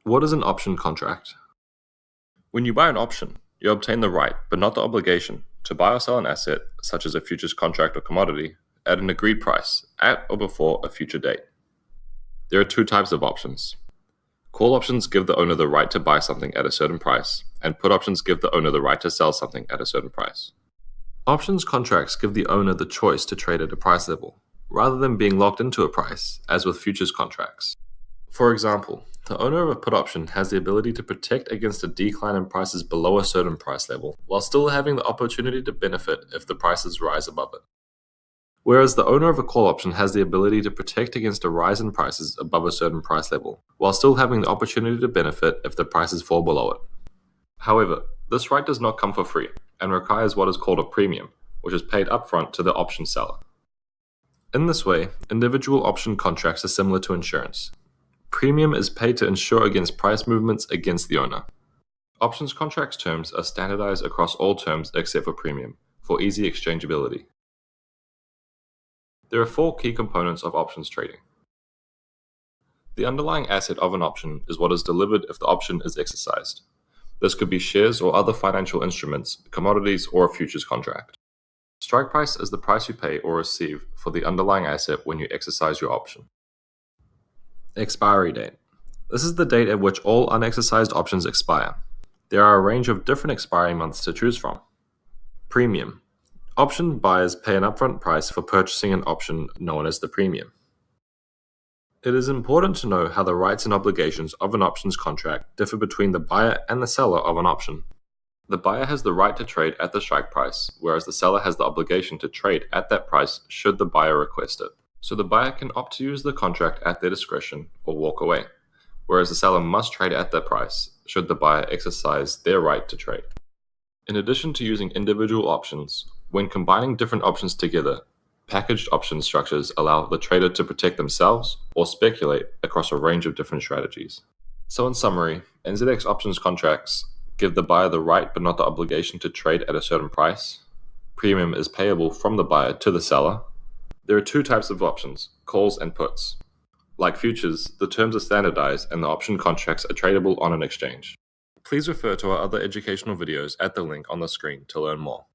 What is an option contract? When you buy an option, you obtain the right, but not the obligation, to buy or sell an asset, such as a futures contract or commodity, at an agreed price, at or before a future date. There are two types of options. Call options give the owner the right to buy something at a certain price, and put options give the owner the right to sell something at a certain price. Options contracts give the owner the choice to trade at a price level, rather than being locked into a price, as with futures contracts. For example, the owner of a put option has the ability to protect against a decline in prices below a certain price level, while still having the opportunity to benefit if the prices rise above it. Whereas the owner of a call option has the ability to protect against a rise in prices above a certain price level, while still having the opportunity to benefit if the prices fall below it. However, this right does not come for free, and requires what is called a premium, which is paid upfront to the option seller. In this way, individual option contracts are similar to insurance. Premium is paid to insure against price movements against the owner. Options contracts terms are standardized across all terms except for premium, for easy exchangeability. There are four key components of options trading. The underlying asset of an option is what is delivered if the option is exercised. This could be shares or other financial instruments, commodities, or a futures contract. Strike price is the price you pay or receive for the underlying asset when you exercise your option. Expiry date. This is the date at which all unexercised options expire. There are a range of different expiring months to choose from. Premium. Option buyers pay an upfront price for purchasing an option known as the premium. It is important to know how the rights and obligations of an options contract differ between the buyer and the seller of an option. The buyer has the right to trade at the strike price, whereas the seller has the obligation to trade at that price should the buyer request it. So the buyer can opt to use the contract at their discretion or walk away, whereas the seller must trade at that price should the buyer exercise their right to trade. In addition to using individual options, when combining different options together, packaged option structures allow the trader to protect themselves or speculate across a range of different strategies. So in summary, NZX options contracts give the buyer the right but not the obligation to trade at a certain price. Premium is payable from the buyer to the seller. There are two types of options, calls and puts. Like futures, the terms are standardized and the option contracts are tradable on an exchange. Please refer to our other educational videos at the link on the screen to learn more.